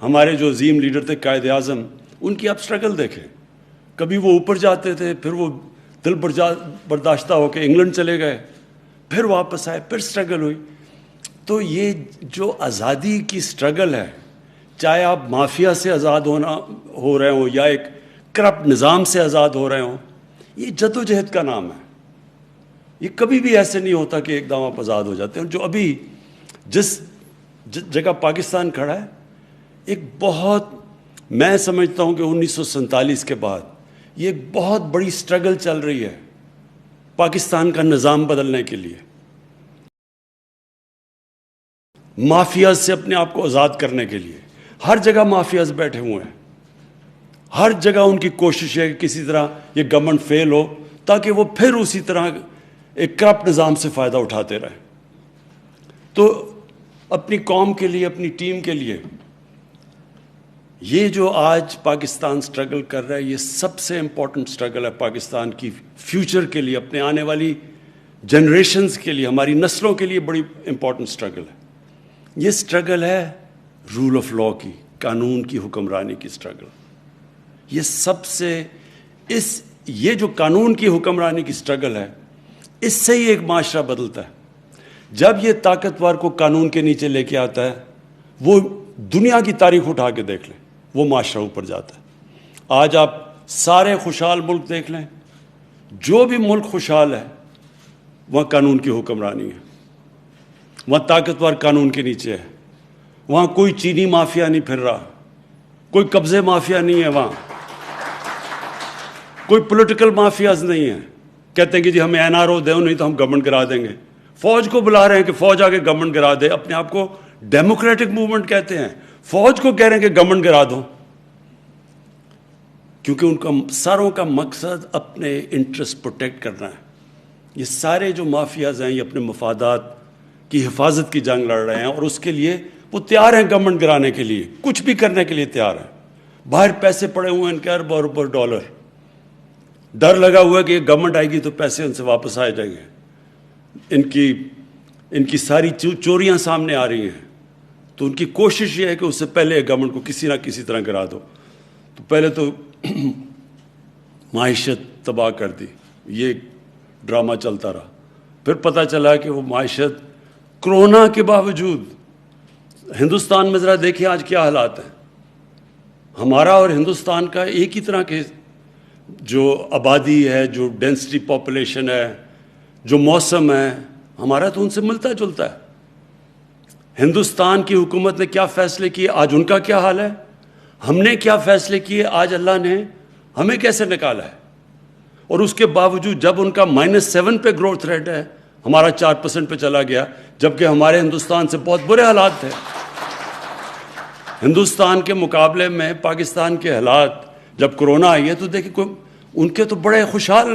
ہمارے جو عظیم لیڈر تھے قائد اعظم، ان کی آپ سٹرگل دیکھیں. کبھی وہ اوپر جاتے تھے، پھر وہ دل برداشتہ ہو کے انگلینڈ چلے گئے، پھر واپس آئے، پھر سٹرگل ہوئی. تو یہ جو آزادی کی سٹرگل ہے، چاہے آپ مافیا سے آزاد ہو رہے ہوں یا ایک کرپٹ نظام سے آزاد ہو رہے ہوں، یہ جد و جہد کا نام ہے. یہ کبھی بھی ایسے نہیں ہوتا کہ ایک دم آپ آزاد ہو جاتے ہیں. جو ابھی جس جگہ پاکستان کھڑا ہے، ایک بہت، میں سمجھتا ہوں کہ 1947 کے بعد یہ ایک بہت بڑی سٹرگل چل رہی ہے پاکستان کا نظام بدلنے کے لیے، مافیاز سے اپنے آپ کو آزاد کرنے کے لیے. ہر جگہ مافیاز بیٹھے ہوئے ہیں، ہر جگہ ان کی کوشش ہے کہ کسی طرح یہ گورنمنٹ فیل ہو تاکہ وہ پھر اسی طرح ایک کرپٹ نظام سے فائدہ اٹھاتے رہیں. تو اپنی قوم کے لیے، اپنی ٹیم کے لیے، یہ جو آج پاکستان سٹرگل کر رہا ہے، یہ سب سے امپورٹنٹ سٹرگل ہے پاکستان کی فیوچر کے لیے، اپنے آنے والی جنریشنز کے لیے، ہماری نسلوں کے لیے بڑی امپورٹنٹ سٹرگل ہے. یہ سٹرگل ہے رول آف لاء کی، قانون کی حکمرانی کی سٹرگل. یہ سب سے یہ جو قانون کی حکمرانی کی سٹرگل ہے، اس سے ہی ایک معاشرہ بدلتا ہے. جب یہ طاقتور کو قانون کے نیچے لے کے آتا ہے، وہ دنیا کی تاریخ اٹھا کے دیکھ لیں، وہ معاشرہ اوپر جاتا ہے. آج آپ سارے خوشحال ملک دیکھ لیں، جو بھی ملک خوشحال ہے وہاں قانون کی حکمرانی ہے، وہاں طاقتور قانون کے نیچے ہے، وہاں کوئی چینی مافیا نہیں پھر رہا، کوئی قبضے مافیا نہیں ہے، وہاں کوئی پولیٹیکل مافیاز نہیں ہیں. کہتے ہیں کہ جی ہمیں NRO دیں، نہیں تو ہم گورنمنٹ گرا دیں گے. فوج کو بلا رہے ہیں کہ فوج آگے گورنمنٹ گرا دے. اپنے آپ کو ڈیموکریٹک موومنٹ کہتے ہیں، فوج کو کہہ رہے ہیں کہ گورنمنٹ گرا دو، کیونکہ ان کا ساروں کا مقصد اپنے انٹرسٹ پروٹیکٹ کرنا ہے. یہ سارے جو مافیاز ہیں، یہ اپنے مفادات کی حفاظت کی جنگ لڑ رہے ہیں، اور اس کے لیے وہ تیار ہیں گورنمنٹ گرانے کے لیے، کچھ بھی کرنے کے لیے تیار ہیں. باہر پیسے پڑے ہوئے ہیں ان کے ارب اور ارب ڈالر، ڈر لگا ہوا ہے کہ یہ گورنمنٹ آئے گی تو پیسے ان سے واپس آ جائیں گے. ان کی ساری چوریاں سامنے آ رہی ہیں. تو ان کی کوشش یہ ہے کہ اس سے پہلے گورنمنٹ کو کسی نہ کسی طرح گرا دو. تو پہلے تو معیشت تباہ کر دی، یہ ڈرامہ چلتا رہا. پھر پتہ چلا کہ وہ معیشت کرونا کے باوجود، ہندوستان میں ذرا دیکھیں آج کیا حالات ہیں. ہمارا اور ہندوستان کا ایک ہی طرح کے جو آبادی ہے، جو ڈینسٹی پاپولیشن ہے، جو موسم ہے، ہمارا تو ان سے ملتا جلتا ہے. ہندوستان کی حکومت نے کیا فیصلے کیے، آج ان کا کیا حال ہے. ہم نے کیا فیصلے کیے، آج اللہ نے ہمیں کیسے نکالا ہے. اور اس کے باوجود جب ان کا -7 پہ گروتھ ریٹ ہے، ہمارا 4% پہ چلا گیا، جبکہ ہمارے ہندوستان سے بہت برے حالات تھے. ہندوستان کے مقابلے میں پاکستان کے حالات جب کرونا آئی ہے تو دیکھیں ان کے تو بڑے خوشحال،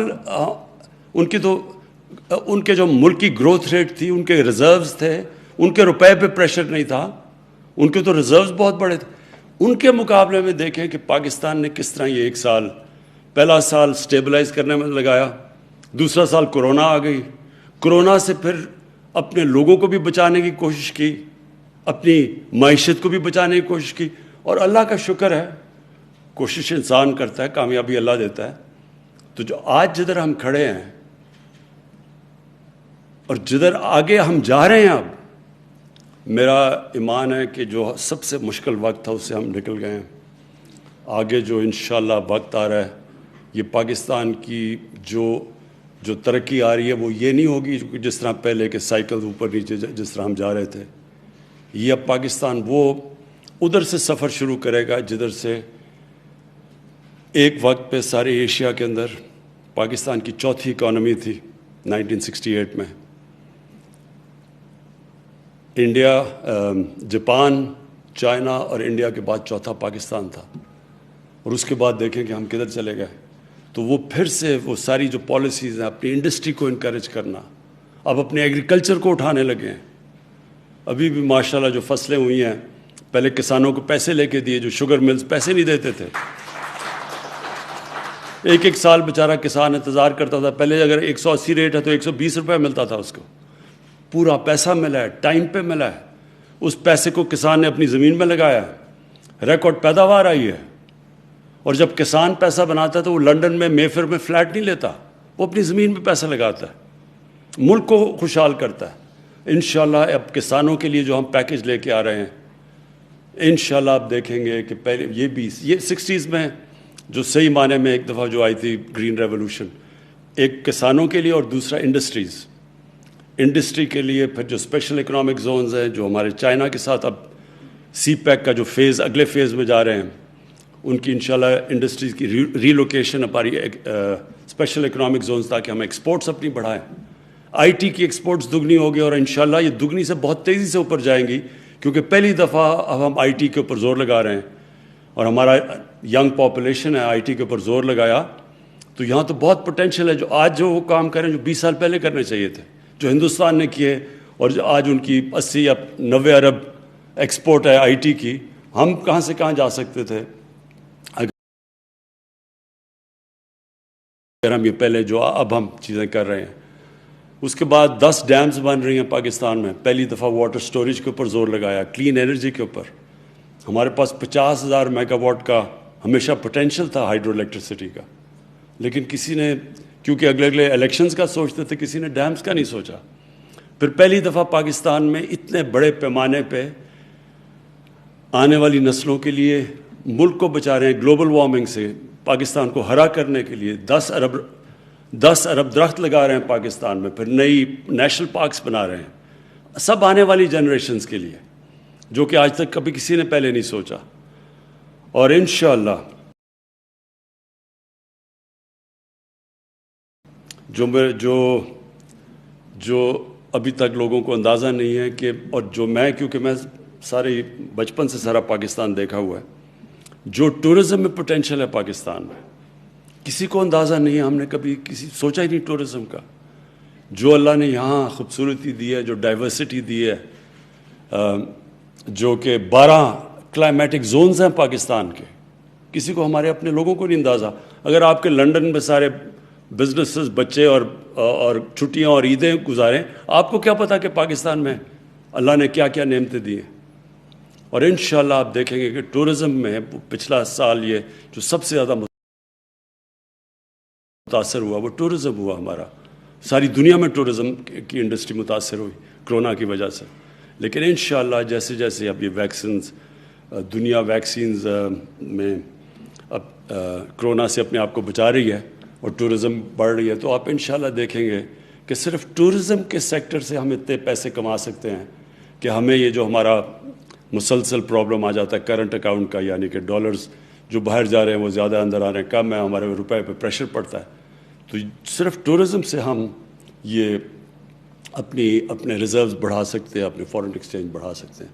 ان کے جو ملک کی گروتھ ریٹ تھی، ان کے ریزروز تھے، ان کے روپے پہ پریشر نہیں تھا، ان کے تو ریزروز بہت بڑے تھے. ان کے مقابلے میں دیکھیں کہ پاکستان نے کس طرح یہ ایک سال، پہلا سال سٹیبلائز کرنے میں لگایا، دوسرا سال کرونا آ گئی، کرونا سے پھر اپنے لوگوں کو بھی بچانے کی کوشش کی، اپنی معیشت کو بھی بچانے کی کوشش کی. اور اللہ کا شکر ہے، کوشش انسان کرتا ہے، کامیابی اللہ دیتا ہے. تو جو آج جدھر ہم کھڑے ہیں اور جدھر آگے ہم جا رہے ہیں، اب میرا ایمان ہے کہ جو سب سے مشکل وقت تھا اس سے ہم نکل گئے ہیں. آگے جو انشاءاللہ وقت آ رہا ہے، یہ پاکستان کی جو ترقی آ رہی ہے وہ یہ نہیں ہوگی جس طرح پہلے کے سائیکل اوپر نیچے جس طرح ہم جا رہے تھے. یہ اب پاکستان وہ ادھر سے سفر شروع کرے گا جدھر سے ایک وقت پہ سارے ایشیا کے اندر پاکستان کی چوتھی اکانومی تھی 1968 میں. انڈیا، جاپان، چائنا اور انڈیا کے بعد چوتھا پاکستان تھا. اور اس کے بعد دیکھیں کہ ہم کدھر چلے گئے. تو وہ پھر سے وہ ساری جو پالیسیز ہیں، اپنی انڈسٹری کو انکریج کرنا، اب اپنے ایگریکلچر کو اٹھانے لگے ہیں. ابھی بھی ماشاءاللہ جو فصلیں ہوئی ہیں، پہلے کسانوں کو پیسے لے کے دیے، جو شوگر ملز پیسے نہیں دیتے تھے. ایک سال بیچارہ کسان انتظار کرتا تھا. پہلے اگر 180 ریٹ ہے تو 120 روپے ملتا تھا اس کو. پورا پیسہ ملا ہے، ٹائم پہ ملا ہے. اس پیسے کو کسان نے اپنی زمین میں لگایا. ریکارڈ پیداوار آئی ہے. اور جب کسان پیسہ بناتا ہے تو وہ لنڈن میں مے فیئر میں فلیٹ نہیں لیتا, وہ اپنی زمین پہ پیسہ لگاتا ہے, ملک کو خوشحال کرتا ہے. انشاءاللہ اب کسانوں کے لیے جو ہم پیکج لے کے آ رہے ہیں, انشاءاللہ آپ دیکھیں گے کہ پہلے یہ 60s میں جو صحیح معنی میں ایک دفعہ جو آئی تھی گرین ریولوشن, ایک کسانوں کے لیے اور دوسرا انڈسٹری کے لیے. پھر جو اسپیشل اکنامک زونز ہیں جو ہمارے چائنا کے ساتھ اب سی پیک کا جو فیز اگلے فیز میں جا رہے ہیں, ان کی انشاءاللہ انڈسٹریز کی ری لوکیشن ہماری اسپیشل اکنامک زونز, تاکہ ہم ایکسپورٹس اپنی بڑھائیں. آئی ٹی کی ایکسپورٹس دگنی ہوگی اور انشاءاللہ یہ دگنی سے بہت تیزی سے اوپر جائیں گی, کیونکہ پہلی دفعہ اب ہم آئی ٹی کے اوپر زور لگا رہے ہیں اور ہمارا ینگ پاپولیشن ہے, آئی ٹی کے اوپر زور لگایا تو یہاں تو بہت پوٹینشیل ہے. جو آج جو وہ کام کریں جو 20 سال پہلے کرنے چاہیے تھے, جو ہندوستان نے کیے, اور جو آج ان کی 80 یا 90 ارب ایکسپورٹ ہے آئی ٹی کی, ہم کہاں سے کہاں جا سکتے تھے اگر ہم یہ پہلے جو اب ہم چیزیں کر رہے ہیں. اس کے بعد 10 ڈیمز بن رہی ہیں پاکستان میں, پہلی دفعہ واٹر سٹوریج کے اوپر زور لگایا, کلین انرجی کے اوپر. ہمارے پاس 50,000 میگا واٹ کا ہمیشہ پوٹینشیل تھا ہائیڈرو الیکٹرسٹی کا, لیکن کسی نے کیونکہ اگلے الیکشنز کا سوچتے تھے, کسی نے ڈیمز کا نہیں سوچا. پھر پہلی دفعہ پاکستان میں اتنے بڑے پیمانے پہ آنے والی نسلوں کے لیے ملک کو بچا رہے ہیں گلوبل وارمنگ سے, پاکستان کو ہرا کرنے کے لیے 10 ارب درخت لگا رہے ہیں پاکستان میں. پھر نئی نیشنل پارکس بنا رہے ہیں, سب آنے والی جنریشنز کے لیے, جو کہ آج تک کبھی کسی نے پہلے نہیں سوچا. اور انشاءاللہ جو ابھی تک لوگوں کو اندازہ نہیں ہے کہ, اور جو کیونکہ میں سارے بچپن سے سارا پاکستان دیکھا ہوا ہے, جو ٹورزم میں پوٹینشیل ہے پاکستان میں کسی کو اندازہ نہیں ہے. ہم نے کبھی سوچا ہی نہیں ٹورزم کا. جو اللہ نے یہاں خوبصورتی دی ہے, جو ڈائیورسٹی دی ہے, جو کہ 12 کلائمیٹک زونز ہیں پاکستان کے, کسی کو ہمارے اپنے لوگوں کو نہیں اندازہ. اگر آپ کے لنڈن میں سارے بزنسز بچے اور چھٹیاں اور عیدیں گزاریں, آپ کو کیا پتا کہ پاکستان میں اللہ نے کیا کیا نعمتیں دی ہیں. اور انشاءاللہ آپ دیکھیں گے کہ ٹورزم میں پچھلا سال یہ جو سب سے زیادہ متاثر ہوا وہ ٹورزم ہوا ہمارا. ساری دنیا میں ٹورزم کی انڈسٹری متاثر ہوئی کرونا کی وجہ سے. لیکن انشاءاللہ جیسے جیسے اب یہ ویکسینز, دنیا ویکسینز میں اب کرونا سے اپنے آپ کو بچا رہی ہے اور ٹورزم بڑھ رہی ہے, تو آپ انشاءاللہ دیکھیں گے کہ صرف ٹورزم کے سیکٹر سے ہم اتنے پیسے کما سکتے ہیں کہ ہمیں یہ جو ہمارا مسلسل پرابلم آ جاتا ہے کرنٹ اکاؤنٹ کا, یعنی کہ ڈالرز جو باہر جا رہے ہیں وہ زیادہ اندر آ رہے ہیں, کم ہے, ہمارے روپے پہ پریشر پڑتا ہے, تو صرف ٹورزم سے ہم یہ اپنے ریزروز بڑھا سکتے ہیں, اپنے فارن ایکسچینج بڑھا سکتے ہیں.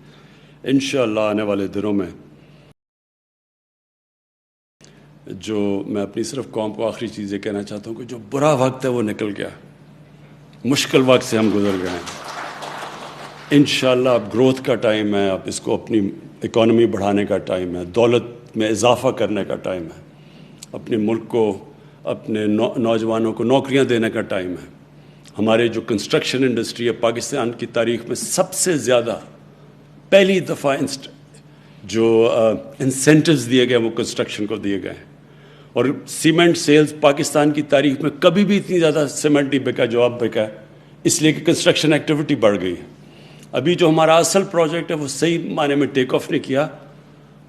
انشاءاللہ آنے والے دنوں میں جو میں اپنی صرف قوم کو آخری چیز یہ کہنا چاہتا ہوں کہ جو برا وقت ہے وہ نکل گیا, مشکل وقت سے ہم گزر گئے ہیں. انشاءاللہ اب گروتھ کا ٹائم ہے, اب اس کو اپنی اکانومی بڑھانے کا ٹائم ہے, دولت میں اضافہ کرنے کا ٹائم ہے, اپنے ملک کو, اپنے نوجوانوں کو نوکریاں دینے کا ٹائم ہے. ہمارے جو کنسٹرکشن انڈسٹری ہے پاکستان کی تاریخ میں سب سے زیادہ پہلی دفعہ جو انسینٹیوز دیے گئے وہ کنسٹرکشن کو دیے گئے ہیں. اور سیمنٹ سیلز پاکستان کی تاریخ میں کبھی بھی اتنی زیادہ سیمنٹ نہیں بکا جو اب بکا ہے, اس لیے کہ کنسٹرکشن ایکٹیویٹی بڑھ گئی ہے. ابھی جو ہمارا اصل پروجیکٹ ہے وہ صحیح معنی میں ٹیک آف نہیں کیا,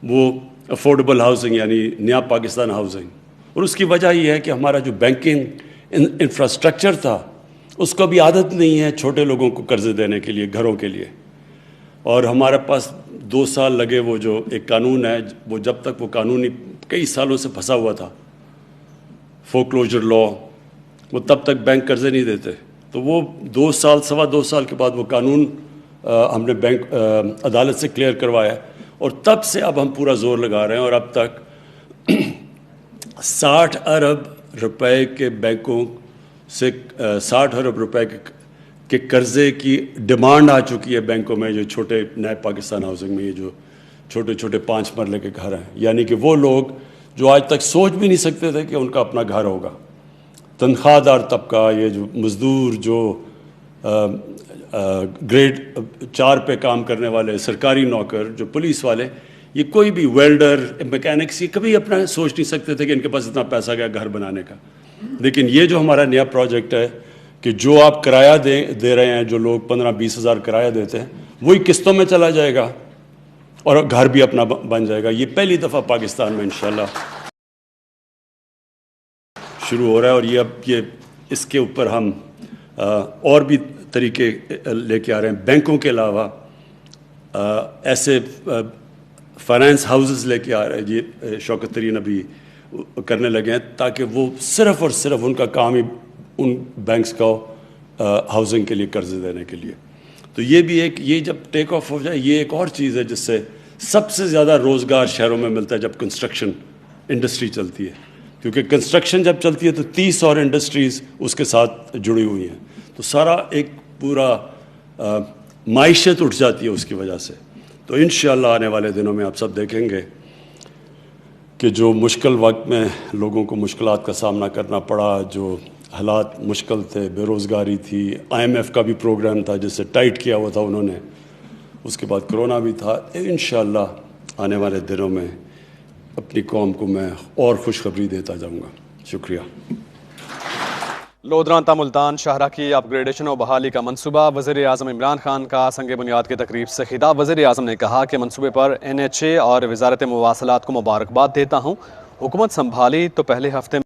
وہ افورڈیبل ہاؤسنگ یعنی نیا پاکستان ہاؤسنگ. اور اس کی وجہ یہ ہے کہ ہمارا جو بینکنگ انفراسٹرکچر تھا اس کو بھی عادت نہیں ہے چھوٹے لوگوں کو قرضے دینے کے لیے, گھروں کے لیے. اور ہمارے پاس 2 سال لگے, وہ جو ایک قانون ہے وہ جب تک وہ قانونی کئی سالوں سے پھنسا ہوا تھا, فورکلوجر لا, وہ تب تک بینک قرضے نہیں دیتے. تو وہ 2 سال 2.25 سال کے بعد وہ قانون ہم نے بینک عدالت سے کلیئر کروایا, اور تب سے اب ہم پورا زور لگا رہے ہیں. اور اب تک 60 ارب روپے کے بینکوں سے 60 ارب روپے کے قرضے کی ڈیمانڈ آ چکی ہے بینکوں میں, جو چھوٹے نئے پاکستان ہاؤسنگ میں یہ جو چھوٹے چھوٹے 5 مرلے کے گھر ہیں, یعنی کہ وہ لوگ جو آج تک سوچ بھی نہیں سکتے تھے کہ ان کا اپنا گھر ہوگا, تنخواہ دار طبقہ, یہ جو مزدور, جو گریڈ 4 پہ کام کرنے والے, سرکاری نوکر, جو پولیس والے, یہ کوئی بھی ویلڈر میکینکس یہ کبھی اپنا سوچ نہیں سکتے تھے کہ ان کے پاس اتنا پیسہ گیا گھر بنانے کا. لیکن یہ جو ہمارا نیا پروجیکٹ ہے کہ جو آپ کرایہ دے رہے ہیں, جو لوگ 15-20 ہزار کرایہ دیتے ہیں, وہی قسطوں میں چلا جائے گا اور گھر بھی اپنا بن جائے گا. یہ پہلی دفعہ پاکستان میں انشاءاللہ شروع ہو رہا ہے. اور یہ اس کے اوپر ہم اور بھی طریقے لے کے آ رہے ہیں. بینکوں کے علاوہ ایسے فائنانس ہاؤسز لے کے آ رہے ہیں, یہ شوکت ترین ابھی کرنے لگے ہیں, تاکہ وہ صرف اور صرف ان کا کام ہی ان بینکس کا ہاؤسنگ کے لیے قرض دینے کے لیے. تو یہ بھی ایک, یہ جب ٹیک آف ہو جائے, یہ ایک اور چیز ہے جس سے سب سے زیادہ روزگار شہروں میں ملتا ہے جب کنسٹرکشن انڈسٹری چلتی ہے. کیونکہ کنسٹرکشن جب چلتی ہے تو 30 اور انڈسٹریز اس کے ساتھ جڑی ہوئی ہیں, تو سارا ایک پورا معیشت اٹھ جاتی ہے اس کی وجہ سے. تو انشاءاللہ آنے والے دنوں میں آپ سب دیکھیں گے کہ جو مشکل وقت میں لوگوں کو مشکلات کا سامنا کرنا پڑا, جو حالات مشکل تھے, بے روزگاری تھی, IMF کا بھی پروگرام تھا جس سے ٹائٹ کیا ہوا تھا انہوں نے, اس کے بعد کرونا بھی تھا, انشاءاللہ آنے والے دنوں میں اپنی قوم کو میں اور خوشخبری دیتا جاؤں گا. شکریہ. لودھران تا ملتان شاہراہ کی اپ گریڈیشن و بحالی کا منصوبہ. وزیر اعظم عمران خان کا سنگ بنیاد کی تقریب سے خطاب. وزیر اعظم نے کہا کہ منصوبے پر NHA اور وزارت مواصلات کو مبارکباد دیتا ہوں. حکومت سنبھالی تو پہلے ہفتے